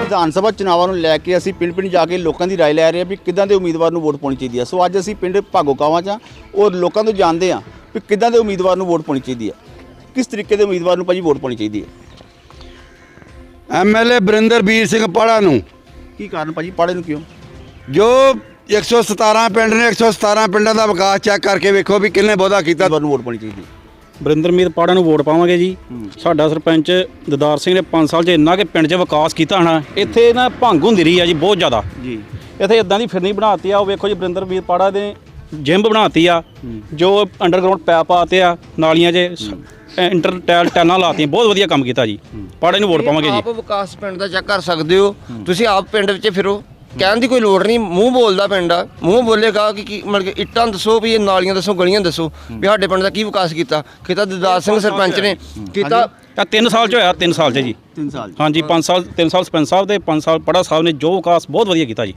विधान सभा चुनावों ਨੂੰ ਲੈ ਕੇ ਅਸੀਂ ਪਿੰਡ ਜਾ ਕੇ ਲੋਕਾਂ ਦੀ ਰਾਏ ਲੈ ਰਹੇ ਹਾਂ ਵੀ ਕਿੱਦਾਂ ਦੇ ਉਮੀਦਵਾਰ ਨੂੰ ਵੋਟ ਪਾਉਣੀ ਚਾਹੀਦੀ ਹੈ। ਸੋ ਅੱਜ ਅਸੀਂ ਪਿੰਡ ਭਾਗੋਕਾਵਾਂ 'ਚ ਔਰ ਲੋਕਾਂ ਤੋਂ ਜਾਣਦੇ ਹਾਂ ਵੀ ਕਿੱਦਾਂ ਦੇ ਉਮੀਦਵਾਰ ਨੂੰ ਵੋਟ ਪਾਉਣੀ ਚਾਹੀਦੀ ਹੈ, ਕਿਸ ਤਰੀਕੇ ਦੇ ਉਮੀਦਵਾਰ ਨੂੰ ਭਾਜੀ ਵੋਟ ਪਾਉਣੀ ਚਾਹੀਦੀ ਹੈ। MLA ਬਰਿੰਦਰਵੀਰ ਸਿੰਘ ਪਾੜਾ ਨੂੰ। ਕੀ ਕਾਰਨ ਭਾਜੀ ਪਾੜੇ ਨੂੰ ਕਿਉਂ? ਜੋ 117 ਪਿੰਡ ਨੇ 117 ਪਿੰਡਾਂ ਦਾ ਵਿਕਾਸ ਚੈੱਕ ਕਰਕੇ ਵੇਖੋ ਵੀ ਕਿੰਨੇ ਬਹੁਤਾ ਕੀਤਾ। ਤੁਹਾਨੂੰ ਵੋਟ ਪਾਉਣੀ ਚਾਹੀਦੀ ਹੈ। ਬਰਿੰਦਰਮੀਤ ਪਾੜਾ ਨੂੰ ਵੋਟ ਪਾਵਾਂਗੇ ਜੀ। ਸਾਡਾ ਸਰਪੰਚ ਦਦਾਰ ਸਿੰਘ ਨੇ 5 ਸਾਲ 'ਚ ਇੰਨਾ ਕਿ ਪਿੰਡ 'ਚ ਵਿਕਾਸ ਕੀਤਾ ਹੋਣਾ। ਇੱਥੇ ਨਾ ਭੰਗ ਹੁੰਦੀ ਰਹੀ ਆ ਜੀ ਬਹੁਤ ਜ਼ਿਆਦਾ ਜੀ। ਇੱਥੇ ਇਦਾਂ ਦੀ ਫਿਰਨੀ ਬਣਾਤੀ ਆ, ਉਹ ਵੇਖੋ ਜੀ ਬਰਿੰਦਰਮੀਤ ਪਾੜਾ ਦੇ ਜਿੰਮ ਬਣਾਤੀ ਆ, ਜੋ ਅੰਡਰਗਰਾਉਂਡ ਪੈਪ ਪਾਤੇ ਆ, ਨਾਲੀਆਂ 'ਚ ਇੰਟਰ ਟੈਲਾਂ ਲਾਤੀਆਂ, ਬਹੁਤ ਵਧੀਆ ਕੰਮ ਕੀਤਾ ਜੀ। ਪਾੜੇ ਨੂੰ ਵੋਟ ਪਾਵਾਂਗੇ ਜੀ। ਆਪ ਵਿਕਾਸ ਪਿੰਡ ਦਾ ਚੈੱਕ ਕਰ ਸਕਦੇ ਹੋ ਤੁਸੀਂ, ਆਪ ਪਿੰਡ ਵਿੱਚ ਫਿਰੋ, ਕਹਿਣ ਦੀ ਕੋਈ ਲੋੜ ਨਹੀਂ। ਮੂੰਹ ਬੋਲਦਾ ਪਿੰਡ ਆ, ਮੂੰਹ ਬੋਲੇਗਾ ਕਿ ਮਤਲਬ ਕਿ ਇੱਟਾਂ ਦੱਸੋ ਵੀ ਇਹ ਨਾਲੀਆਂ ਦੱਸੋ, ਗਲੀਆਂ ਦੱਸੋ ਵੀ ਸਾਡੇ ਪਿੰਡ ਦਾ ਕੀ ਵਿਕਾਸ ਕੀਤਾ ਦਦਾਰ ਸਿੰਘ ਸਰਪੰਚ ਨੇ ਕੀਤਾ। 3 ਸਾਲ 'ਚ ਹੋਇਆ, 3 ਸਾਲ 'ਚ ਜੀ। 3 ਸਾਲ ਹਾਂਜੀ 3 ਸਾਲ ਸਰਪੰਚ ਸਾਹਿਬ ਦੇ, 5 ਸਾਲ ਪਾੜਾ ਸਾਹਿਬ ਨੇ ਜੋ ਵਿਕਾਸ ਬਹੁਤ ਵਧੀਆ ਕੀਤਾ ਜੀ।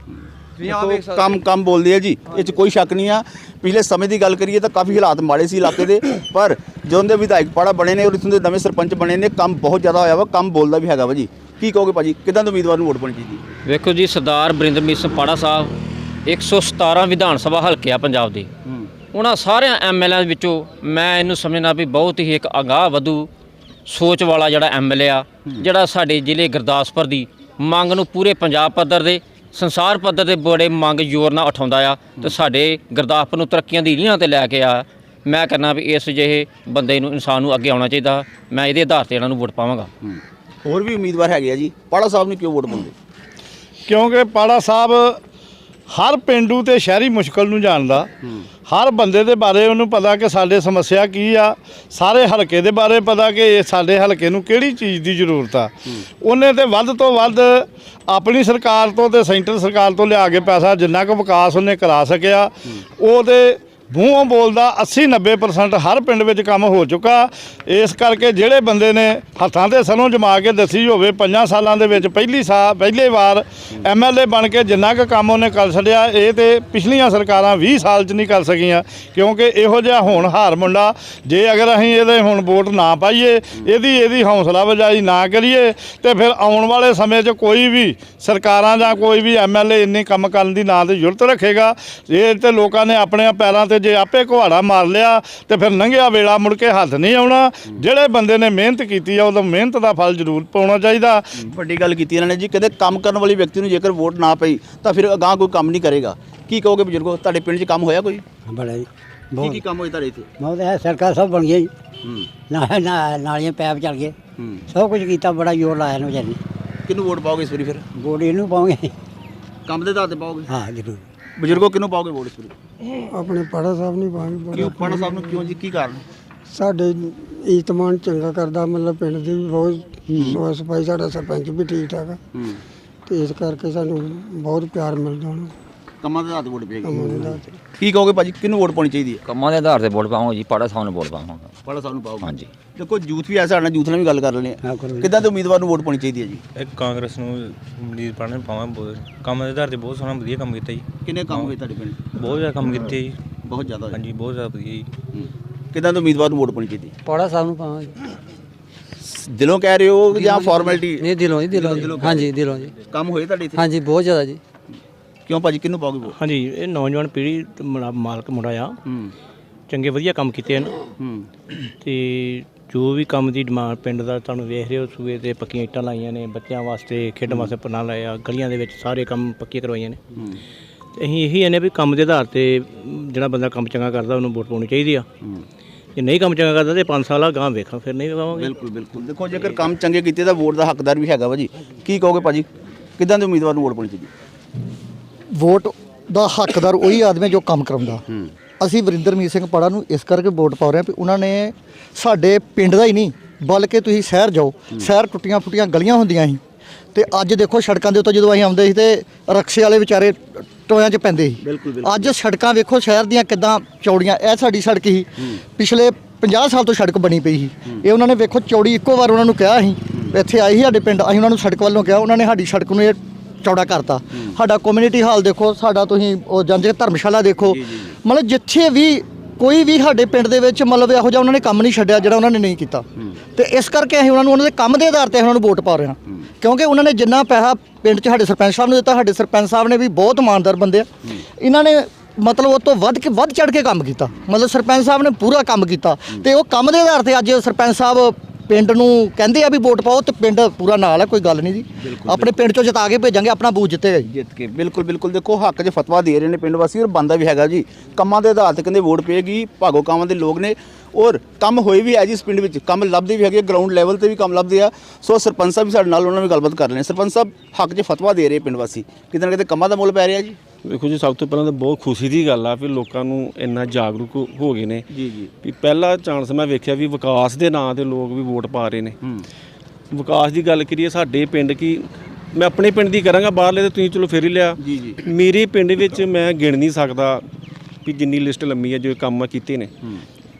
ਕੰਮ ਬੋਲਦੇ ਆ ਜੀ, ਇਹ 'ਚ ਕੋਈ ਸ਼ੱਕ ਨਹੀਂ ਆ। ਪਿਛਲੇ ਸਮੇਂ ਦੀ ਗੱਲ ਕਰੀਏ ਤਾਂ ਕਾਫੀ ਹਾਲਾਤ ਮਾੜੇ ਸੀ ਇਲਾਕੇ ਦੇ, ਪਰ ਜਦੋਂ ਦੇ ਵਿਧਾਇਕ ਪਾੜਾ ਬਣੇ ਨੇ ਔਰ ਇਥੋਂ ਦੇ ਨਵੇਂ ਸਰਪੰਚ ਬਣੇ ਨੇ, ਕੰਮ ਬਹੁਤ ਜ਼ਿਆਦਾ ਹੋਇਆ ਵਾ, ਕੰਮ ਬੋਲਦਾ ਵੀ ਹੈਗਾ ਵਾ ਜੀ। ਕੀ ਕਹੋਗੇ ਭਾਜੀ, ਕਿੱਦਾਂ ਦੇ ਉਮੀਦਵਾਰ ਨੂੰ ਵੋਟ ਪਾਉਣੀ ਚਾਹੀਦੀ? ਵੇਖੋ ਜੀ, ਸਰਦਾਰ ਬਰਿੰਦਰਮੀਤ ਸਿੰਘ ਪਾੜਾ ਸਾਹਿਬ 117 ਵਿਧਾਨ ਸਭਾ ਹਲਕੇ ਆ ਪੰਜਾਬ ਦੇ। ਉਹਨਾਂ ਸਾਰਿਆਂ MLA ਵਿੱਚੋਂ ਮੈਂ ਇਹਨੂੰ ਸਮਝਣਾ ਵੀ ਬਹੁਤ ਹੀ ਇੱਕ ਅਗਾਹ ਵਧੂ ਸੋਚ ਵਾਲਾ ਜਿਹੜਾ MLA ਆ, ਜਿਹੜਾ ਸਾਡੇ ਜ਼ਿਲ੍ਹੇ ਗੁਰਦਾਸਪੁਰ ਦੀ ਮੰਗ ਨੂੰ ਪੂਰੇ ਪੰਜਾਬ ਪੱਧਰ ਦੇ, ਸੰਸਾਰ ਪੱਧਰ ਦੇ ਬੜੇ ਮੰਗ ਜ਼ੋਰ ਨਾਲ ਉਠਾਉਂਦਾ ਆ ਤੇ ਸਾਡੇ ਗੁਰਦਾਸਪੁਰ ਨੂੰ ਤਰੱਕੀਆਂ ਦੀ ਲੀਹਾਂ ਤੇ ਲੈ ਕੇ ਆ। ਮੈਂ ਕਹਿੰਦਾ ਵੀ ਇਸ ਜਿਹੇ ਬੰਦੇ ਨੂੰ, ਇਨਸਾਨ ਨੂੰ ਅੱਗੇ ਆਉਣਾ ਚਾਹੀਦਾ। ਮੈਂ ਇਹਦੇ ਆਧਾਰ ਤੇ ਇਹਨਾਂ ਨੂੰ ਵੋਟ ਪਾਵਾਂਗਾ। ਹੋਰ ਵੀ ਉਮੀਦਵਾਰ ਹੈਗੇ ਆ ਜੀ, ਪਾੜਾ ਸਾਹਿਬ ਨੂੰ ਕਿਉਂ ਵੋਟ ਪਾਉਂਦੇ? ਕਿਉਂਕਿ ਪਾੜਾ ਸਾਹਿਬ ਹਰ ਪਿੰਡੂ ਤੇ ਸ਼ਹਿਰੀ ਮੁਸ਼ਕਲ ਨੂੰ ਜਾਣਦਾ, ਹਰ ਬੰਦੇ ਦੇ ਬਾਰੇ ਉਹਨੂੰ ਪਤਾ ਕਿ ਸਾਡੇ ਸਮੱਸਿਆ ਕੀ ਆ, ਸਾਰੇ ਹਲਕੇ ਦੇ ਬਾਰੇ ਪਤਾ ਕਿ ਇਹ ਸਾਡੇ ਹਲਕੇ ਨੂੰ ਕਿਹੜੀ ਚੀਜ਼ ਦੀ ਜ਼ਰੂਰਤ ਆ। ਉਹਨੇ ਤੇ ਵੱਧ ਤੋਂ ਵੱਧ ਆਪਣੀ ਸਰਕਾਰ ਤੋਂ ਤੇ ਸੈਂਟਰ ਸਰਕਾਰ ਤੋਂ ਲਿਆ ਕੇ ਪੈਸਾ ਜਿੰਨਾ ਕੁ ਵਿਕਾਸ ਉਹਨੇ ਕਰਾ ਸਕਿਆ, ਉਹ ਤੇ ਮੂੰਹੋਂ ਬੋਲਦਾ 80-90% ਹਰ ਪਿੰਡ ਵਿੱਚ ਕੰਮ ਹੋ ਚੁੱਕਾ। ਇਸ ਕਰਕੇ ਜਿਹੜੇ ਬੰਦੇ ਨੇ ਹੱਥਾਂ ਤੇ ਸਰੋਂ ਜਮਾ ਕੇ ਦੱਸੀ ਹੋਵੇ 5 ਸਾਲਾਂ ਦੇ ਵਿੱਚ ਪਹਿਲੀ ਵਾਰ MLA ਬਣ ਕੇ ਜਿੰਨਾ ਕੁ ਕੰਮ ਉਹਨੇ ਕਰ ਛੱਡਿਆ, ਇਹ ਤੇ ਪਿਛਲੀਆਂ ਸਰਕਾਰਾਂ 20 ਸਾਲ 'ਚ ਨਹੀਂ ਕਰ ਸਕੀਆਂ। ਕਿਉਂਕਿ ਇਹੋ ਜਿਹਾ ਹੋਣਹਾਰ ਮੁੰਡਾ, ਜੇ ਅਗਰ ਅਸੀਂ ਇਹਦੇ ਹੁਣ ਵੋਟ ਨਾ ਪਾਈਏ, ਇਹਦੀ ਹੌਸਲਾ ਅਫਜ਼ਾਈ ਨਾ ਕਰੀਏ, ਤੇ ਫਿਰ ਆਉਣ ਵਾਲੇ ਸਮੇਂ 'ਚ ਕੋਈ ਵੀ ਸਰਕਾਰਾਂ ਜਾਂ ਕੋਈ ਵੀ MLA ਇੰਨੇ ਕੰਮ ਕਰਨ ਦੀ ਨਾਂ ਤੇ ਜ਼ਰੂਰਤ ਰੱਖੇਗਾ। ਇਹ ਤੇ ਲੋਕਾਂ ਨੇ ਆਪਣੇ ਪੈਰਾਂ ਤੇ ਜੇ ਆਪੇ ਕੁਹਾੜਾ ਮਾਰ ਲਿਆ ਤੇ ਫਿਰ ਲੰਘਿਆ ਵੇਲਾ ਮੁੜ ਕੇ ਹੱਥ ਨਹੀਂ ਆਉਣਾ। ਜਿਹੜੇ ਬੰਦੇ ਨੇ ਮਿਹਨਤ ਕੀਤੀ ਆ, ਉਹਦਾ ਮਿਹਨਤ ਦਾ ਫਲ ਜ਼ਰੂਰ ਪਾਉਣਾ ਚਾਹੀਦਾ। ਵੱਡੀ ਗੱਲ ਕੀਤੀ ਇਹਨਾਂ ਨੇ ਜੀ, ਕਹਿੰਦੇ ਕੰਮ ਕਰਨ ਵਾਲੇ ਵਿਅਕਤੀ ਨੂੰ ਜੇਕਰ ਵੋਟ ਨਾ ਪਈ ਤਾਂ ਫਿਰ ਅਗਾਂਹ ਕੋਈ ਕੰਮ ਨਹੀਂ ਕਰੇਗਾ। ਕੀ ਕਹੋਗੇ ਬਜ਼ੁਰਗੋ, ਤੁਹਾਡੇ ਪਿੰਡ 'ਚ ਕੰਮ ਹੋਇਆ ਕੋਈ? ਬੜਾ ਜੀ, ਕੀ ਕੰਮ ਹੋਇਆ ਤੁਹਾਡੇ ਇੱਥੇ? ਬਹੁਤ ਹੈ, ਸੜਕਾਂ ਸਭ ਬਣ ਗਈਆਂ ਜੀ, ਨਾਲੀਆਂ ਪੈਪ ਚੱਲ ਗਏ, ਸਭ ਕੁਝ ਕੀਤਾ, ਬੜਾ ਜ਼ੋਰ ਲਾਇਆ ਨੇ ਵਿਚਾਰੇ ਨੇ। ਕਿਹਨੂੰ ਵੋਟ ਪਾਓਗੇ ਇਸ ਵਾਰੀ ਫਿਰ? ਵੋਟ ਇਹਨੂੰ ਪਾਉਂਗੇ, ਕੰਮ ਦੇ ਆਧਾਰ ਤੇ ਪਾਓਗੇ? ਹਾਂ ਜ਼ਰੂਰ। ਬਜ਼ੁਰਗੋ ਕਿਹਨੂੰ ਪਾਓਗੇ ਵੋਟ ਇਸ ਵਾਰੀ? ਆਪਣੇ ਪਾੜਾ ਸਾਹਿਬ ਨਹੀਂ ਪਾਣੀ। ਕਿਉਂ ਪਾੜਾ ਸਾਹਿਬ ਨੂੰ ਕਿਉਂ ਜੀ, ਕੀ ਕਾਰਨ? ਸਾਡੇ ਇਤਮਾਨ ਚੰਗਾ ਕਰਦਾ, ਮਤਲਬ ਪਿੰਡ ਦੀ ਵੀ ਬਹੁਤ ਸਾਫ ਸਫਾਈ, ਸਾਡਾ ਸਰਪੰਚ ਵੀ ਠੀਕ ਠਾਕ ਆ, ਤੇ ਇਸ ਕਰਕੇ ਸਾਨੂੰ ਬਹੁਤ ਪਿਆਰ ਮਿਲਦਾ ਉਹਨੂੰ। ਕੰਮਾਂ ਦੇ ਆਧਾਰ ਤੇ ਵੋਟ ਪਏਗੀ। ਕੀ ਕਹੋਗੇ ਭਾਜੀ, ਕਿਹਨੂੰ ਵੋਟ ਪਾਉਣੀ ਚਾਹੀਦੀ ਹੈ? ਕੰਮਾਂ ਦੇ ਆਧਾਰ ਤੇ ਵੋਟ ਪਾਵਾਂਗੇ ਜੀ। ਪਾੜਾ ਸਾਹਿਬ ਨੂੰ ਵੋਟ ਪਾਵਾਂਗਾ। ਪਾੜਾ ਸਾਹਿਬ ਨੂੰ ਪਾਓਗੇ? ਹਾਂਜੀ। ਦੇਖੋ ਯੂਥ ਵੀ ਐਸਾ, ਯੂਥ ਨਾਲ ਵੀ ਗੱਲ ਕਰ ਲੈਣੇ ਆ। ਕਿੱਦਾਂ ਦੇ ਉਮੀਦਵਾਰ ਨੂੰ ਵੋਟ ਪਾਉਣੀ ਚਾਹੀਦੀ ਹੈ ਜੀ? ਇੱਕ ਕਾਂਗਰਸ ਨੂੰ ਉਮੀਦ ਪਾਉਣਾ ਪਾਵਾਂ। ਕੰਮ ਦੇ ਆਧਾਰ ਤੇ ਬਹੁਤ ਸੋਹਣਾ ਵਧੀਆ ਕੰਮ ਕੀਤਾ ਜੀ। ਕਿੰਨੇ ਕੰਮ ਹੋਏ ਤੁਹਾਡੇ ਪਿੰਡ? ਬਹੁਤ ਜ਼ਿਆਦਾ ਕੰਮ ਕੀਤੇ ਜੀ। ਬਹੁਤ ਜ਼ਿਆਦਾ? ਹਾਂਜੀ, ਬਹੁਤ ਜ਼ਿਆਦਾ ਵਧੀਆ ਜੀ। ਕਿੱਦਾਂ ਦੇ ਉਮੀਦਵਾਰ ਨੂੰ ਵੋਟ ਪਾਉਣੀ ਚਾਹੀਦੀ? ਪਾੜਾ ਸਾਹਿਬ ਨੂੰ ਪਾਵਾਂਗੇ। ਦਿਲੋਂ ਕਹਿ ਰਹੇ ਹੋ ਜਾਂ ਫਾਰਮੈਲਿਟੀ? ਨਹੀਂ, ਦਿਲੋਂ ਜੀ, ਦਿਲੋਂ ਜੀ। ਹਾਂਜੀ, ਦਿਲੋਂ ਜੀ। ਕੰਮ ਹੋਏ ਤੁਹਾਡੇ ਇੱਥੇ? ਹਾਂਜੀ, ਬਹੁਤ ਜ਼ਿਆਦਾ ਜੀ। ਕਿਉਂ ਭਾਜੀ, ਕਿਹਨੂੰ ਪਾਓਗੇ ਵੋਟ? ਹਾਂਜੀ, ਇਹ ਨੌਜਵਾਨ ਪੀੜ੍ਹੀ ਮਾਲਕ ਮੁੰਡਾ ਆ, ਚੰਗੇ ਵਧੀਆ ਕੰਮ ਕੀਤੇ ਹਨ। ਤੇ ਜੋ ਵੀ ਕੰਮ ਦੀ ਡਿਮਾਂਡ ਪਿੰਡ ਦਾ ਤੁਹਾਨੂੰ ਵੇਖ ਰਹੇ ਹੋ, ਸੂਏ ਤੇ ਪੱਕੀਆਂ ਇੱਟਾਂ ਲਾਈਆਂ ਨੇ, ਬੱਚਿਆਂ ਵਾਸਤੇ ਖੇਡਣ ਵਾਸਤੇ ਪ੍ਰਬੰਧ ਲਾਇਆ, ਗਲੀਆਂ ਦੇ ਵਿੱਚ ਸਾਰੇ ਕੰਮ ਪੱਕੀਆਂ ਕਰਵਾਈਆਂ ਨੇ। ਤੇ ਅਸੀਂ ਇਹੀ ਕਹਿੰਦੇ ਵੀ ਕੰਮ ਦੇ ਆਧਾਰ ਤੇ ਜਿਹੜਾ ਬੰਦਾ ਕੰਮ ਚੰਗਾ ਕਰਦਾ ਉਹਨੂੰ ਵੋਟ ਪਾਉਣੀ ਚਾਹੀਦੀ ਆ। ਜੇ ਨਹੀਂ ਕੰਮ ਚੰਗਾ ਕਰਦਾ ਤੇ 5 ਸਾਲ ਗਾਂਹ ਵੇਖਾਂ, ਫਿਰ ਨਹੀਂ ਪਾਵਾਂਗੇ। ਬਿਲਕੁਲ ਬਿਲਕੁਲ। ਦੇਖੋ ਜੇਕਰ ਕੰਮ ਚੰਗੇ ਕੀਤੇ ਤਾਂ ਵੋਟ ਦਾ ਹੱਕਦਾਰ ਵੀ ਹੈਗਾ ਵਾ ਜੀ। ਕੀ ਕਹੋਗੇ ਭਾਜੀ, ਕਿੱਦਾਂ ਦੇ ਉਮੀਦਵਾਰ ਨੂੰ ਵੋਟ ਪਾਉਣੀ ਚਾਹੀਦੀ? ਵੋਟ ਦਾ ਹੱਕਦਾਰ ਉਹੀ ਆਦਮੀ ਜੋ ਕੰਮ ਕਰਾਉਂਦਾ। ਅਸੀਂ ਵਰਿੰਦਰਮੀਤ ਸਿੰਘ ਪਾੜਾ ਨੂੰ ਇਸ ਕਰਕੇ ਵੋਟ ਪਾ ਰਹੇ ਹਾਂ ਵੀ ਉਹਨਾਂ ਨੇ ਸਾਡੇ ਪਿੰਡ ਦਾ ਹੀ ਨਹੀਂ, ਬਲਕਿ ਤੁਸੀਂ ਸ਼ਹਿਰ ਜਾਓ, ਸ਼ਹਿਰ ਟੁੱਟੀਆਂ ਫੁੱਟੀਆਂ ਗਲੀਆਂ ਹੁੰਦੀਆਂ ਸੀ, ਤੇ ਅੱਜ ਦੇਖੋ ਸੜਕਾਂ ਦੇ ਉੱਤੇ ਜਦੋਂ ਅਸੀਂ ਆਉਂਦੇ ਸੀ ਤੇ ਰਕਸ਼ੇ ਵਾਲੇ ਵਿਚਾਰੇ ਟੋਇਆਂ 'ਚ ਪੈਂਦੇ ਸੀ। ਅੱਜ ਸੜਕਾਂ ਵੇਖੋ ਸ਼ਹਿਰ ਦੀਆਂ ਕਿੱਦਾਂ ਚੌੜੀਆਂ। ਇਹ ਸਾਡੀ ਸੜਕ ਸੀ, ਪਿਛਲੇ 50 ਸਾਲ ਤੋਂ ਸੜਕ ਬਣੀ ਪਈ ਸੀ। ਇਹ ਉਹਨਾਂ ਨੇ ਵੇਖੋ ਚੌੜੀ, ਇੱਕੋ ਵਾਰ ਉਹਨਾਂ ਨੂੰ ਕਿਹਾ ਸੀ, ਇੱਥੇ ਆਏ ਸੀ ਸਾਡੇ ਪਿੰਡ, ਅਸੀਂ ਉਹਨਾਂ ਨੂੰ ਸੜਕ ਵੱਲੋਂ ਕਿਹਾ, ਉਹਨਾਂ ਨੇ ਸਾਡੀ ਸੜਕ ਨੂੰ ਇਹ ਚੌੜਾ ਕਰਤਾ। ਸਾਡਾ ਕਮਿਊਨਿਟੀ ਹਾਲ ਦੇਖੋ, ਸਾਡਾ ਤੁਸੀਂ ਉਹ ਜਾਂਦੇ ਧਰਮਸ਼ਾਲਾ ਦੇਖੋ, ਮਤਲਬ ਜਿੱਥੇ ਵੀ ਕੋਈ ਵੀ ਸਾਡੇ ਪਿੰਡ ਦੇ ਵਿੱਚ ਮਤਲਬ ਇਹੋ ਜਿਹਾ ਉਹਨਾਂ ਨੇ ਕੰਮ ਨਹੀਂ ਛੱਡਿਆ ਜਿਹੜਾ ਉਹਨਾਂ ਨੇ ਨਹੀਂ ਕੀਤਾ ਤੇ ਇਸ ਕਰਕੇ ਅਸੀਂ ਉਹਨਾਂ ਦੇ ਕੰਮ ਦੇ ਆਧਾਰ ਤੇ ਉਹਨਾਂ ਨੂੰ ਵੋਟ ਪਾ ਰਹੇ ਹਾਂ ਕਿਉਂਕਿ ਉਹਨਾਂ ਨੇ ਜਿੰਨਾ ਪੈਸਾ ਪਿੰਡ 'ਚ ਸਾਡੇ ਸਰਪੰਚ ਸਾਹਿਬ ਨੂੰ ਦਿੱਤਾ ਸਾਡੇ ਸਰਪੰਚ ਸਾਹਿਬ ਨੇ ਵੀ ਬਹੁਤ ਇਮਾਨਦਾਰ ਬੰਦੇ ਆ ਇਹਨਾਂ ਨੇ ਮਤਲਬ ਉਹ ਤੋਂ ਵੱਧ ਚੜ ਕੇ ਕੰਮ ਕੀਤਾ ਮਤਲਬ ਸਰਪੰਚ ਸਾਹਿਬ ਨੇ ਪੂਰਾ ਕੰਮ ਕੀਤਾ ਤੇ ਉਹ ਕੰਮ ਦੇ ਆਧਾਰ ਤੇ ਅੱਜ ਸਰਪੰਚ ਸਾਹਿਬ ਪਿੰਡ ਨੂੰ ਕਹਿੰਦੇ ਆ ਵੀ ਵੋਟ ਪਾਓ ਤੇ ਪਿੰਡ ਪੂਰਾ ਨਾਲ ਹੈ ਕੋਈ ਗੱਲ ਨਹੀਂ ਜੀ ਆਪਣੇ ਪਿੰਡ 'ਚੋਂ ਜਿਤਾ ਕੇ ਭੇਜਾਂਗੇ ਆਪਣਾ ਬੂਥ ਜਿੱਤੇਗਾ ਜੀ ਜਿੱਤ ਕੇ ਬਿਲਕੁਲ ਦੇਖੋ ਹੱਕ 'ਚ ਫਤਵਾ ਦੇ ਰਹੇ ਨੇ ਪਿੰਡ ਵਾਸੀ ਔਰ ਬੰਦਾ ਵੀ ਹੈਗਾ ਜੀ ਕੰਮਾਂ ਦੇ ਆਧਾਰ ਤੇ ਕਹਿੰਦੇ ਵੋਟ ਪਏਗੀ ਭਾਗੋ ਕਾਵਾਂ ਦੇ ਲੋਕ ਨੇ ਔਰ ਕੰਮ ਹੋਏ ਵੀ ਹੈ ਜੀ ਇਸ ਪਿੰਡ ਵਿੱਚ ਕੰਮ ਲੱਭਦੇ ਵੀ ਹੈਗੇ ਗਰਾਊਂਡ ਲੈਵਲ ਤੇ ਵੀ ਕੰਮ ਲੱਭਦੇ ਆ ਸੋ ਸਰਪੰਚ ਸਾਹਿਬ ਵੀ ਸਾਡੇ ਨਾਲ ਉਹਨਾਂ ਨਾਲ ਵੀ ਗੱਲਬਾਤ ਕਰ ਰਹੇ ਨੇ ਸਰਪੰਚ ਸਾਹਿਬ ਹੱਕ 'ਚ ਫਤਵਾ ਦੇ ਰਹੇ ਪਿੰਡ ਵਾਸੀ ਕਿਤੇ ਨਾ ਕਿਤੇ ਕੰਮਾਂ ਦਾ ਮੁੱਲ ਪੈ ਰਿਹਾ ਜੀ ਦੇਖੋ ਜੀ ਸਭ ਤੋਂ ਪਹਿਲਾਂ ਤਾਂ ਬਹੁਤ ਖੁਸ਼ੀ ਦੀ ਗੱਲ ਆ ਵੀ ਲੋਕਾਂ ਨੂੰ ਇੰਨਾ ਜਾਗਰੂਕ ਹੋ ਗਏ ਨੇ ਜੀ ਵੀ ਪਹਿਲਾ ਚਾਂਸ ਮੈਂ ਵੇਖਿਆ ਵੀ ਵਿਕਾਸ ਦੇ ਨਾਂ ਤੇ ਲੋਕ ਵੀ ਵੋਟ ਪਾ ਰਹੇ ਨੇ ਵਿਕਾਸ ਦੀ ਗੱਲ ਕਰੀਏ ਸਾਡੇ ਪਿੰਡ ਕੀ ਮੈਂ ਆਪਣੇ ਪਿੰਡ ਦੀ ਕਰਾਂਗਾ ਬਾਹਰਲੇ ਤੇ ਤੁਸੀਂ ਚਲੋ ਫਿਰ ਹੀ ਲਿਆ ਜੀ ਮੇਰੇ ਪਿੰਡ ਵਿੱਚ ਮੈਂ ਗਿਣ ਨਹੀਂ ਸਕਦਾ ਵੀ ਜਿੰਨੀ ਲਿਸਟ ਲੰਮੀ ਹੈ ਜੋ ਕੰਮ ਮੈਂ ਕੀਤੇ ਨੇ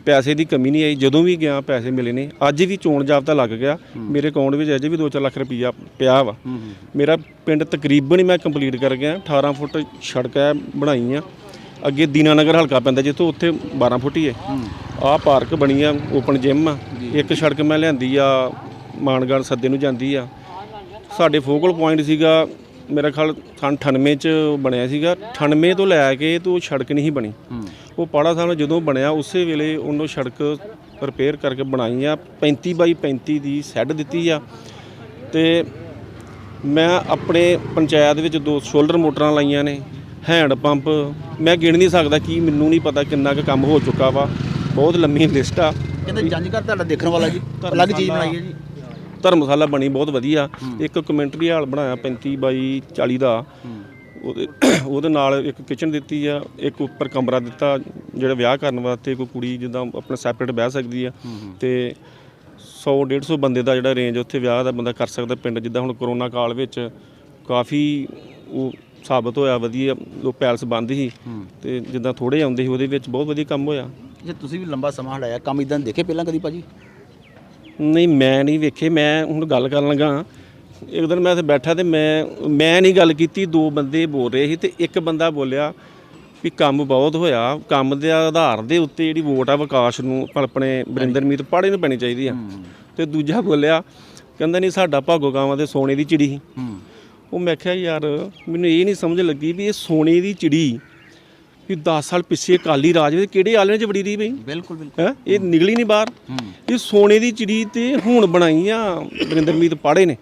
ਪੈਸੇ ਦੀ ਕਮੀ ਨਹੀਂ ਆਈ ਜਦੋਂ ਵੀ ਗਿਆ ਪੈਸੇ ਮਿਲੇ ਨੇ ਅੱਜ ਵੀ ਚੋਣ ਜਾਬਤਾ ਲੱਗ ਗਿਆ ਮੇਰੇ ਅਕਾਊਂਟ ਵਿੱਚ ਅਜੇ ਵੀ 2-4 ਲੱਖ ਰੁਪਈਆ ਪਿਆ ਵਾ ਮੇਰਾ ਪਿੰਡ ਤਕਰੀਬਨ ਹੀ ਮੈਂ ਕੰਪਲੀਟ ਕਰ ਗਿਆ 18 ਫੁੱਟ ਸੜਕ ਹੈ ਬਣਾਈ ਆ ਅੱਗੇ ਦੀਨਾਨਗਰ ਹਲਕਾ ਪੈਂਦਾ ਜਿੱਥੋਂ ਉੱਥੇ 12 ਫੁੱਟ ਹੀ ਹੈ ਆਹ ਪਾਰਕ ਬਣੀ ਆ ਓਪਨ ਜਿਮ ਆ ਇੱਕ ਸੜਕ ਮੈਂ ਲਿਆਂਦੀ ਆ ਮਾਨਗੜ ਸੱਦੇ ਨੂੰ ਜਾਂਦੀ ਆ ਸਾਡੇ ਫੋਕਲ ਪੁਆਇੰਟ ਸੀਗਾ ਮੇਰਾ ਖਿਆਲ ਸੰਨ 98 ਚ ਬਣਿਆ ਸੀਗਾ 98 ਤੋਂ ਲੈ ਕੇ ਤੋਂ ਸੜਕ ਨਹੀਂ ਬਣੀ ਉਹ ਪਾੜਾ ਸਾਹਿਬ ਜਦੋਂ ਬਣਿਆ ਉਸੇ ਵੇਲੇ ਉਹਨੂੰ ਸੜਕ ਰਿਪੇਅਰ ਕਰਕੇ ਬਣਾਈ ਆ 35x35 ਦੀ ਸੈੱਡ ਦਿੱਤੀ ਆ ਤੇ ਮੈਂ ਆਪਣੇ ਪੰਚਾਇਤ ਵਿੱਚ 2 ਸੋਲਰ ਮੋਟਰਾਂ ਲਾਈਆਂ ਨੇ ਹੈਂਡ ਪੰਪ ਮੈਂ ਗਿਣ ਨਹੀਂ ਸਕਦਾ ਕੀ ਮੈਨੂੰ ਨਹੀਂ ਪਤਾ ਕਿੰਨਾ ਕੁ ਕੰਮ ਹੋ ਚੁੱਕਾ ਵਾ ਬਹੁਤ ਲੰਮੀ ਲਿਸਟ ਆ ਕਹਿੰਦੇ ਜੰਜ ਘਰ ਤੁਹਾਡਾ ਦੇਖਣ ਵਾਲਾ ਜੀ ਅਲੱਗ ਚੀਜ਼ ਬਣਾਈ ਹੈ ਜੀ ਧਰਮਸ਼ਾਲਾ ਬਣੀ ਬਹੁਤ ਵਧੀਆ ਇੱਕ ਕਮੈਂਟਰੀ ਹਾਲ ਬਣਾਇਆ 35x40 ਦਾ ਉਹਦੇ ਨਾਲ ਇੱਕ ਕਿਚਨ ਦਿੱਤੀ ਆ ਇੱਕ ਉੱਪਰ ਕਮਰਾ ਦਿੱਤਾ ਜਿਹੜਾ ਵਿਆਹ ਕਰਨ ਵਾਸਤੇ ਕੋਈ ਕੁੜੀ ਜਿੱਦਾਂ ਆਪਣਾ ਸੈਪਰੇਟ ਬਹਿ ਸਕਦੀ ਆ ਤੇ 100-150 ਬੰਦੇ ਦਾ ਜਿਹੜਾ ਰੇਂਜ ਉੱਥੇ ਵਿਆਹ ਦਾ ਬੰਦਾ ਕਰ ਸਕਦਾ ਪਿੰਡ ਜਿੱਦਾਂ ਹੁਣ ਕਰੋਨਾ ਕਾਲ ਵਿੱਚ ਕਾਫੀ ਉਹ ਸਾਬਤ ਹੋਇਆ ਵਧੀਆ ਲੋਕ ਪੈਲਸ ਬੰਦ ਸੀ ਤੇ ਜਿੱਦਾਂ ਥੋੜੇ ਆਉਂਦੇ ਸੀ ਉਹਦੇ ਵਿੱਚ ਬਹੁਤ ਵਧੀਆ ਕੰਮ ਹੋਇਆ ਜੇ ਤੁਸੀਂ ਵੀ ਲੰਬਾ ਸਮਾਂ ਹਟਾਇਆ ਕੰਮ ਇਦਾਂ ਦੇਖੇ ਪਹਿਲਾਂ ਕਦੀ ਭਾਜੀ ਨਹੀਂ ਮੈਂ ਨਹੀਂ ਵੇਖੇ ਮੈਂ ਹੁਣ ਗੱਲ ਕਰਨ ਲੱਗਾ ਇੱਕ ਦਿਨ ਮੈਂ ਇੱਥੇ ਬੈਠਾ ਤੇ ਮੈਂ ਨਹੀਂ ਗੱਲ ਕੀਤੀ 2 ਬੰਦੇ ਬੋਲ ਰਹੇ ਸੀ ਤੇ ਇੱਕ ਬੰਦਾ ਬੋਲਿਆ ਵੀ ਕੰਮ ਬਹੁਤ ਹੋਇਆ ਕੰਮ ਦੇ ਆਧਾਰ ਦੇ ਉੱਤੇ ਜਿਹੜੀ ਵੋਟ ਆ ਵਿਕਾਸ ਨੂੰ ਆਪਣੇ ਬਰਿੰਦਰਮੀਤ ਪਾੜੇ ਨੂੰ ਪੈਣੀ ਚਾਹੀਦੀ ਆ ਤੇ ਦੂਜਾ ਬੋਲਿਆ ਕਹਿੰਦਾ ਨਹੀਂ ਸਾਡਾ ਭਾਗੋ ਕਾਵਾਂ ਦੇ ਸੋਨੇ ਦੀ ਚਿੜੀ ਸੀ ਉਹ ਮੈਂ ਕਿਹਾ ਯਾਰ ਮੈਨੂੰ ਇਹ ਨਹੀਂ ਸਮਝ ਲੱਗੀ ਵੀ ਇਹ ਸੋਨੇ ਦੀ ਚਿੜੀ ਵੀ 10 ਸਾਲ ਪਿੱਛੇ ਅਕਾਲੀ ਰਾਜ ਵਿੱਚ ਕਿਹੜੇ ਆਲਣੇ 'ਚ ਵੜੀ ਰਹੀ ਬਈ ਬਿਲਕੁਲ ਹੈ ਇਹ ਨਿਕਲੀ ਨਹੀਂ ਬਾਹਰ ਇਹ ਸੋਨੇ ਦੀ ਚਿੜੀ ਤੇ ਹੁਣ ਬਣਾਈ ਆ ਬਰਿੰਦਰਮੀਤ ਪਾੜੇ ਨੇ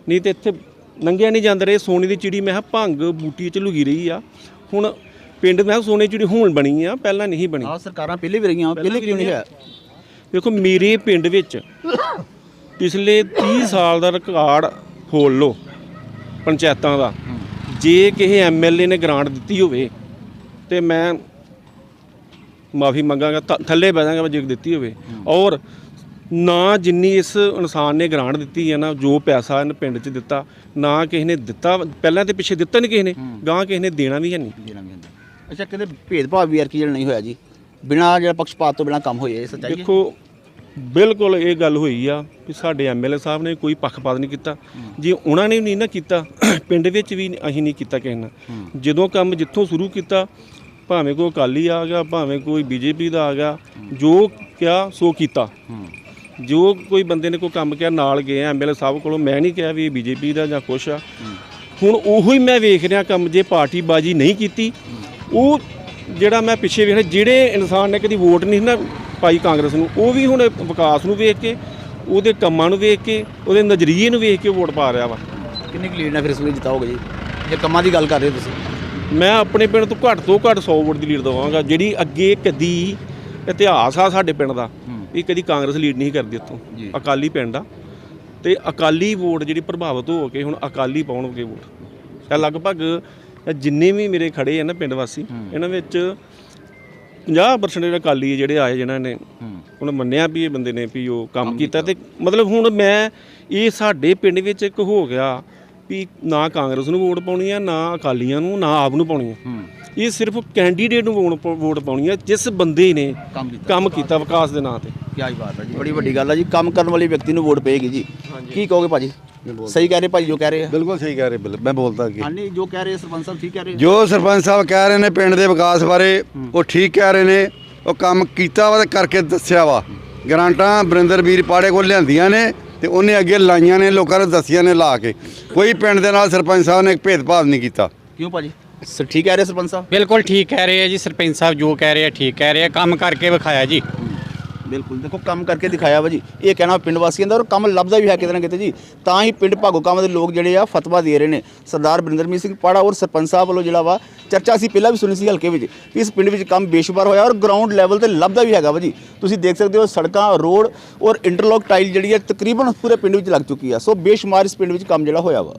ਨਹੀਂ ਤੇ ਇੱਥੇ ਲੰਘਿਆ ਨਹੀਂ ਜਾਂਦਾ ਰਹੇ ਸੋਨੇ ਦੀ ਚਿੜੀ ਮੈਂ ਕਿਹਾ ਭੰਗ ਬੂਟੀ 'ਚ ਲੁਕੀ ਰਹੀ ਆ ਹੁਣ ਪਿੰਡ ਮੈਂ ਸੋਨੇ ਦੀ ਚਿੜੀ ਹੁਣ ਬਣੀ ਆ ਪਹਿਲਾਂ ਨਹੀਂ ਬਣੀ ਆਹ ਸਰਕਾਰਾਂ ਪਹਿਲੇ ਵੀ ਰਹੀਆਂ ਪਹਿਲੇ ਕਿਉਂ ਨਹੀਂ ਹੋਇਆ ਦੇਖੋ ਮੇਰੇ ਪਿੰਡ ਵਿੱਚ ਪਿਛਲੇ 30 ਸਾਲ ਦਾ ਰਿਕਾਰਡ ਖੋਲ ਲਓ ਪੰਚਾਇਤਾਂ ਦਾ ਜੇ ਕਿਸੇ ਐਮਐਲਏ ਨੇ ਗ੍ਰਾਂਟ ਦਿੱਤੀ ਹੋਵੇ ਤੇ ਮੈਂ ਮਾਫੀ ਮੰਗਾਂਗਾ ਥੱਲੇ ਬਹਿ ਜਾਵਾਂਗਾ ਜੇ ਦਿੱਤੀ ਹੋਵੇ ਔਰ ਨਾ ਜਿੰਨੀ ਇਸ ਇਨਸਾਨ ਨੇ ਗ੍ਰਾਂਟ ਦਿੱਤੀ ਹੈ ਨਾ ਜੋ ਪੈਸਾ ਇਹਨੇ ਪਿੰਡ 'ਚ ਦਿੱਤਾ ਨਾ ਕਿਸੇ ਨੇ ਦਿੱਤਾ ਪਹਿਲਾਂ ਤੇ ਪਿੱਛੇ ਦਿੱਤਾ ਨਹੀਂ ਕਿਸੇ ਨੇ ਗਾਂ ਕਿਸੇ ਨੇ ਦੇਣਾ ਵੀ ਹੈ ਨਹੀਂ ਅੱਛਾ ਕਹਿੰਦੇ ਭੇਦਭਾਵ ਵੀ ਯਾਰ ਕੀ ਨਹੀਂ ਹੋਇਆ ਜੀ ਬਿਨਾਂ ਜਿਹੜਾ ਪੱਖਪਾਤ ਤੋਂ ਬਿਨਾਂ ਕੰਮ ਹੋਏ ਇਹ ਸੱਚਾਈ ਹੈ ਦੇਖੋ ਬਿਲਕੁਲ ਇਹ ਗੱਲ ਹੋਈ ਆ ਕਿ ਸਾਡੇ ਐਮਐਲਏ ਸਾਹਿਬ ਨੇ ਕੋਈ ਪੱਖਪਾਤ ਨਹੀਂ ਕੀਤਾ ਜੇ ਉਹਨਾਂ ਨੇ ਨਹੀਂ ਨਾ ਕੀਤਾ ਪਿੰਡ ਵਿੱਚ ਵੀ ਅਸੀਂ ਨਹੀਂ ਕੀਤਾ ਕਿਸੇ ਨਾਲ ਜਦੋਂ ਕੰਮ ਜਿੱਥੋਂ ਸ਼ੁਰੂ ਕੀਤਾ ਭਾਵੇਂ ਕੋਈ ਅਕਾਲੀ ਆ ਗਿਆ ਭਾਵੇਂ ਕੋਈ ਬੀਜੇਪੀ ਦਾ ਆ ਗਿਆ ਜੋ ਕਿਹਾ ਸੋ ਕੀਤਾ ਜੋ ਕੋਈ ਬੰਦੇ ਨੇ ਕੋਈ ਕੰਮ ਕਿਹਾ ਨਾਲ ਗਏ ਐਮਐਲਏ ਸਾਹਿਬ ਕੋਲੋਂ ਮੈਂ ਨਹੀਂ ਕਿਹਾ ਵੀ ਬੀਜੇਪੀ ਦਾ ਜਾਂ ਕੁਛ ਆ ਹੁਣ ਉਹੋ ਹੀ ਮੈਂ ਵੇਖ ਰਿਹਾ ਕੰਮ ਜੇ ਪਾਰਟੀ ਬਾਜੀ ਨਹੀਂ ਕੀਤੀ ਉਹ ਜਿਹੜਾ ਮੈਂ ਪਿੱਛੇ ਵੇਖ ਰਿਹਾ ਜਿਹੜੇ ਇਨਸਾਨ ਨੇ ਕਦੀ ਵੋਟ ਨਹੀਂ ਨਾ ਪਾਈ ਕਾਂਗਰਸ ਨੂੰ ਉਹ ਵੀ ਹੁਣ ਵਿਕਾਸ ਨੂੰ ਵੇਖ ਕੇ ਉਹਦੇ ਕੰਮਾਂ ਨੂੰ ਵੇਖ ਕੇ ਉਹਦੇ ਨਜ਼ਰੀਏ ਨੂੰ ਵੇਖ ਕੇ ਵੋਟ ਪਾ ਰਿਹਾ ਵਾ ਕਿੰਨੀ ਕੁ ਲੀਡ ਨਾਲ ਫਿਰ ਇਸ ਵੇਲੇ ਜਿਤਾਓਗੇ ਜੀ ਜੇ ਕੰਮਾਂ ਦੀ ਗੱਲ ਕਰ ਰਹੇ ਤੁਸੀਂ ਮੈਂ ਆਪਣੇ ਪਿੰਡ ਤੋਂ ਘੱਟ 100 ਵੋਟ ਦੀ ਲੀਡ ਦੇਵਾਂਗਾ ਜਿਹੜੀ ਅੱਗੇ ਕਦੀ ਇਤਿਹਾਸ ਆ ਸਾਡੇ ਪਿੰਡ ਦਾ ਇਹ ਕਦੀ ਕਾਂਗਰਸ ਲੀਡ ਨਹੀਂ ਕਰਦੀ ਇੱਥੋਂ ਅਕਾਲੀ ਪਿੰਡ ਆ ਤੇ ਅਕਾਲੀ ਵੋਟ ਜਿਹੜੀ ਪ੍ਰਭਾਵਿਤ ਹੋ ਕੇ ਹੁਣ ਅਕਾਲੀ ਪਾਉਣਗੇ ਵੋਟ ਇਹ ਲਗਭਗ ਜਿੰਨੇ ਵੀ ਮੇਰੇ ਖੜੇ ਆ ਨਾ ਪਿੰਡ ਵਾਸੀ ਇਹਨਾਂ ਵਿੱਚ 50% ਜਿਹੜੇ ਅਕਾਲੀ ਜਿਹੜੇ ਆਏ ਜਿਨ੍ਹਾਂ ਨੇ ਹੁਣ ਮੰਨਿਆ ਵੀ ਇਹ ਬੰਦੇ ਨੇ ਵੀ ਉਹ ਕੰਮ ਕੀਤਾ ਤੇ ਮਤਲਬ ਹੁਣ ਮੈਂ ਇਹ ਸਾਡੇ ਪਿੰਡ ਵਿੱਚ ਇੱਕ ਹੋ ਗਿਆ ਵੀ ਨਾ ਕਾਂਗਰਸ ਨੂੰ ਵੋਟ ਪਾਉਣੀ ਆ ਨਾ ਅਕਾਲੀਆਂ ਨੂੰ ਨਾ ਆਪ ਨੂੰ ਪਾਉਣੀ ਆ ਇਹ ਸਿਰਫ ਕੈਂਡੀਡੇਟ ਨੂੰ ਵੋਟ ਪਾਉਣੀ ਆ ਜਿਸ ਬੰਦੇ ਨੇ ਕੰਮ ਕੀਤਾ ਵਿਕਾਸ ਦੇ ਨਾਂ ਤੇ ਕੀ ਬਾਤ ਹੈ ਜੀ ਬੜੀ ਵੱਡੀ ਗੱਲ ਹੈ ਜੀ ਕੰਮ ਕਰਨ ਵਾਲੇ ਵਿਅਕਤੀ ਨੂੰ ਵੋਟ ਪਏਗੀ ਜੀ ਕੀ ਕਹੋਗੇ ਭਾਜੀ ਸਹੀ ਕਹਿ ਰਹੇ ਭਾਈ ਜੋ ਕਹਿ ਰਹੇ ਆ ਬਿਲਕੁਲ ਸਹੀ ਕਹਿ ਰਹੇ ਮੈਂ ਬੋਲਦਾ ਅੱਗੇ ਹਾਂਜੀ ਜੋ ਕਹਿ ਰਹੇ ਸਰਪੰਚ ਸਾਹਿਬ ਠੀਕ ਕਹਿ ਰਹੇ ਜੋ ਸਰਪੰਚ ਸਾਹਿਬ ਕਹਿ ਰਹੇ ਨੇ ਪਿੰਡ ਦੇ ਵਿਕਾਸ ਬਾਰੇ ਉਹ ਠੀਕ ਕਹਿ ਰਹੇ ਨੇ ਉਹ ਕੰਮ ਕੀਤਾ ਵਾ ਤੇ ਕਰਕੇ ਦੱਸਿਆ ਵਾ। ਗਰਾਂਟਾਂ ਵਰਿੰਦਰ ਵੀਰ ਪਾੜੇ ਕੋਲ ਲਿਆਂਦੀਆਂ ਨੇ ਤੇ ਉਹਨੇ ਅੱਗੇ ਲਾਈਆਂ ਨੇ, ਲੋਕਾਂ ਨੂੰ ਦੱਸੀਆਂ ਨੇ ਲਾ ਕੇ। ਕੋਈ ਪਿੰਡ ਦੇ ਨਾਲ ਸਰਪੰਚ ਸਾਹਿਬ ਨੇ ਭੇਦਭਾਵ ਨਹੀਂ ਕੀਤਾ। ਕਿਉਂ ਭਾਜੀ ਠੀਕ ਕਹਿ ਰਹੇ ਸਰਪੰਚ ਸਾਹਿਬ? ਬਿਲਕੁਲ ਠੀਕ ਕਹਿ ਰਹੇ ਆ ਜੀ ਸਰਪੰਚ ਸਾਹਿਬ, ਜੋ ਕਹਿ ਰਹੇ ਆ ਠੀਕ ਕਹਿ ਰਹੇ ਆ, ਕੰਮ ਕਰਕੇ ਵਿਖਾਇਆ ਜੀ। ਬਿਲਕੁਲ ਦੇਖੋ ਕੰਮ ਕਰਕੇ ਦਿਖਾਇਆ ਵਾ ਜੀ, ਇਹ ਕਹਿਣਾ ਪਿੰਡ ਵਾਸੀਆਂ ਦਾ, ਔਰ ਕੰਮ ਲੱਭਦਾ ਵੀ ਹੈ ਕਿਤੇ ਨਾ ਕਿਤੇ ਜੀ। ਤਾਂ ਹੀ ਪਿੰਡ ਭਾਗੋਕਾਵਾਂ ਦੇ ਲੋਕ ਜਿਹੜੇ ਆ ਫਤਵਾ ਦੇ ਰਹੇ ਨੇ। ਸਰਦਾਰ ਬਰਿੰਦਰਮੀਤ ਸਿੰਘ ਪਾੜਾ ਔਰ ਸਰਪੰਚ ਸਾਹਿਬ ਵੱਲੋਂ ਜਿਹੜਾ ਵਾ ਚਰਚਾ ਅਸੀਂ ਪਹਿਲਾਂ ਵੀ ਸੁਣੀ ਸੀ ਹਲਕੇ ਵਿੱਚ ਕਿ ਇਸ ਪਿੰਡ ਵਿੱਚ ਕੰਮ ਬੇਸ਼ੁਮਾਰ ਹੋਇਆ ਔਰ ਗਰਾਊਂਡ ਲੈਵਲ ਤੇ ਲੱਭਦਾ ਵੀ ਹੈਗਾ ਵਾ ਜੀ। ਤੁਸੀਂ ਦੇਖ ਸਕਦੇ ਹੋ ਸੜਕਾਂ, ਰੋਡ ਔਰ ਇੰਟਰਲੌਕ ਟਾਈਲ ਜਿਹੜੀ ਹੈ ਤਕਰੀਬਨ ਪੂਰੇ ਪਿੰਡ ਵਿੱਚ ਲੱਗ ਚੁੱਕੀ ਆ। ਸੋ ਬੇਸ਼ੁਮਾਰ ਇਸ ਪਿੰਡ ਵਿੱਚ ਕੰਮ ਜਿਹੜਾ ਹੋਇਆ ਵਾ।